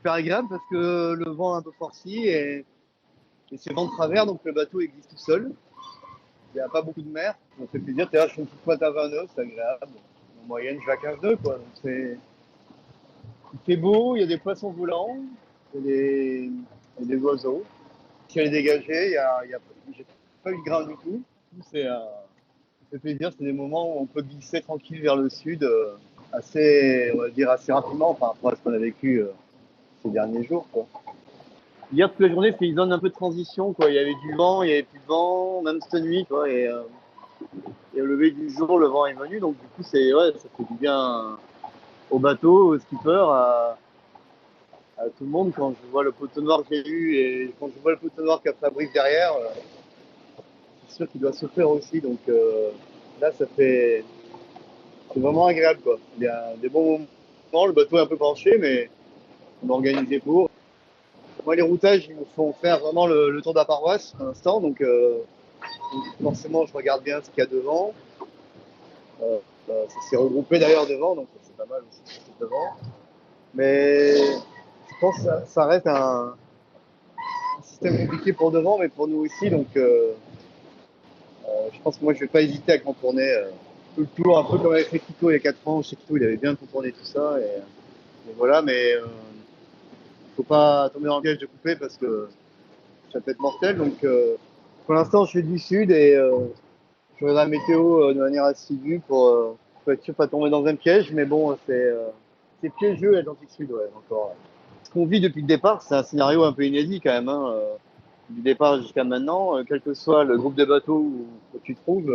super agréable parce que le vent est un peu forci et c'est vent de travers, donc le bateau existe tout seul. Il n'y a pas beaucoup de mer, ça fait plaisir. Là, je fais une petite pointe à 20 nœuds, c'est agréable. En moyenne, je vais à 15 nœuds, quoi. Donc il fait beau, il y a des poissons volants, il y a des oiseaux. Si elle est dégagée, j'ai pas eu de grain du tout. Ça fait plaisir, c'est des moments où on peut glisser tranquille vers le sud, on va dire assez rapidement par rapport à ce qu'on a vécu ces derniers jours, quoi. Hier, toute la journée, c'était une zone un peu de transition, quoi. Il y avait du vent, il y avait plus de vent, même cette nuit, quoi. Et au lever du jour, le vent est venu, donc du coup, ça fait du bien au bateau, au skipper, à tout le monde. Quand je vois le poteau noir que j'ai eu et quand je vois le poteau noir qu'a Fabrice derrière, c'est sûr qu'il doit souffrir aussi. Donc là, c'est vraiment agréable, quoi. Il y a des bons moments, le bateau est un peu penché, mais on est organisé pour. Moi, les routages, ils me font faire vraiment le tour de la paroisse pour l'instant, donc forcément, je regarde bien ce qu'il y a devant. Ça s'est regroupé d'ailleurs devant, donc c'est pas mal aussi devant. Mais je pense que ça reste un système compliqué pour devant, mais pour nous aussi. Donc je pense que moi, je vais pas hésiter à contourner tout le tour, un peu comme avec Kiko il y a 4 ans. Chez Kiko, il avait bien contourné tout ça. Et voilà, mais faut pas tomber dans le piège de couper parce que ça peut être mortel. Donc pour l'instant, je suis du sud et je regarde la météo de manière assidue pour être sûr de pas tomber dans un piège. Mais bon, c'est piégeux l'Atlantique Sud, ouais, encore. Ce qu'on vit depuis le départ, c'est un scénario un peu inédit quand même. Hein, du départ jusqu'à maintenant, quel que soit le groupe de bateaux où tu te trouves,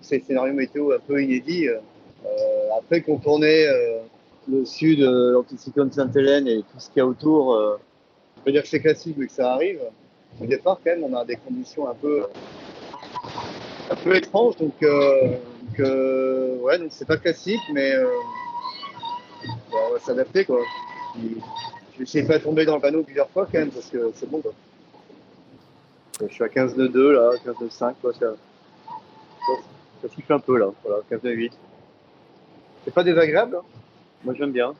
c'est un scénario météo un peu inédit. Après, contourner le sud, l'anticyclone Sainte-Hélène et tout ce qu'il y a autour, je peux dire que c'est classique, mais que ça arrive. Au départ, quand même, on a des conditions un peu étranges, ouais, donc c'est pas classique, mais bon, on va s'adapter, quoi. Je vais essayer de pas tomber dans le panneau plusieurs fois, quand même, parce que c'est bon, quoi. Je suis à 15 de 2, là, 15 de 5, quoi. Ça siffle un peu, là. Voilà, 15 de 8. C'est pas désagréable, hein. Moi, j'aime bien.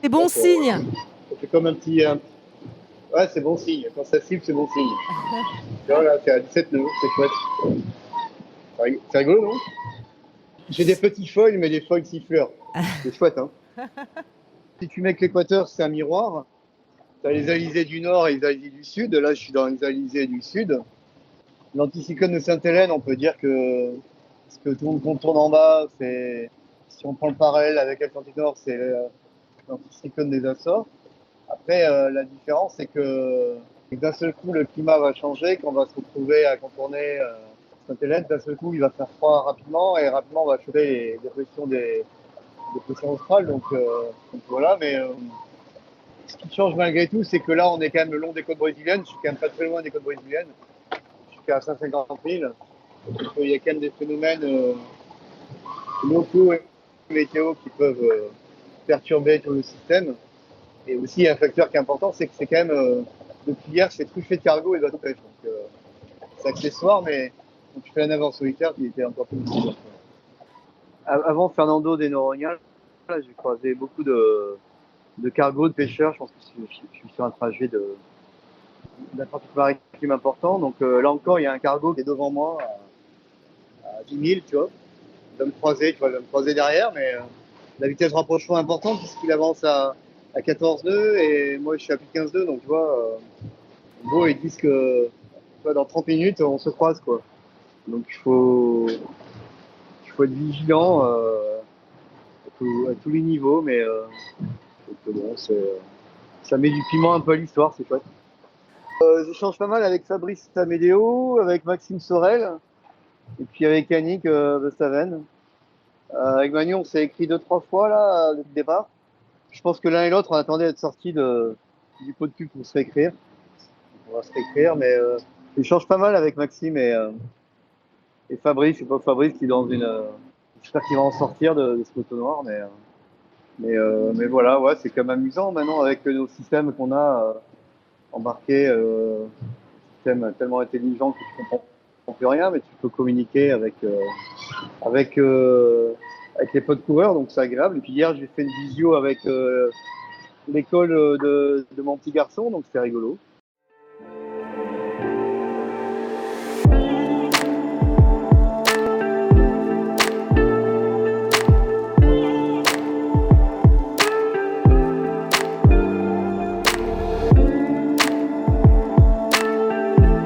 C'est bon signe. Ça fait comme un petit. Ouais, c'est bon signe. Quand ça siffle, c'est bon signe. Voilà, c'est à 17 nœuds, c'est chouette. C'est rigolo, non? J'ai des petits foils, mais des foils siffleurs. C'est chouette, hein. Si tu mets que l'équateur, c'est un miroir. Tu as les alizés du nord et les alizés du sud. Là, je suis dans les alizés du sud. L'anticyclone de Sainte-Hélène, on peut dire que ce que tout le monde contourne en bas, si on prend le parallèle avec l'Atlantique Nord, c'est l'anticyclone des Açores. Après, la différence, c'est que d'un seul coup, le climat va changer, qu'on va se retrouver à contourner Sainte-Hélène. D'un seul coup, il va faire froid rapidement et rapidement, on va choper des pressions australes. Donc voilà, mais ce qui change malgré tout, c'est que là, on est quand même le long des côtes brésiliennes. Je suis quand même pas très loin des côtes brésiliennes. Je suis qu'à 150 000. Donc, il y a quand même des phénomènes locaux et météo qui peuvent perturber tout le système. Et aussi, il y a un facteur qui est important, c'est que c'est quand même, depuis hier, c'est truffé de cargo et de bateaux pêche. Donc, c'est accessoire, mais quand tu fais la nave en solitaire, il était encore plus difficile. Avant Fernando de Noronha, j'ai croisé beaucoup de cargos, de pêcheurs. Je pense que je suis sur un trajet d'un trafic maritime important. Donc là encore, il y a un cargo qui est devant moi à 10 000, tu vois. Il va me croiser, tu vois, il va me croiser derrière, mais la vitesse de rapprochement est importante puisqu'il avance à 14 nœuds et moi je suis à plus de 15 nœuds. Donc tu vois, en gros, ils disent que tu vois, dans 30 minutes, on se croise, quoi. Donc il faut être vigilant à tous les niveaux, mais bon, ça met du piment un peu à l'histoire, c'est chouette. J'échange pas mal avec Fabrice Tamédéo, avec Maxime Sorel, et puis avec Yannick Vestaven. Avec Manu, on s'est écrit 2-3 fois là, depuis le départ. Je pense que l'un et l'autre, on attendait d'être sortis du pot de cul pour se réécrire. On va se réécrire, mais j'échange pas mal avec Maxime et Fabrice. C'est pas Fabrice qui est dans une. J'espère qu'il va en sortir de ce moto noir, mais voilà, ouais, c'est quand même amusant maintenant avec nos systèmes qu'on a embarqués, système tellement intelligent que tu comprends plus rien, mais tu peux communiquer avec les potes coureurs, donc c'est agréable. Et puis hier, j'ai fait une visio avec l'école de mon petit garçon, donc c'était rigolo.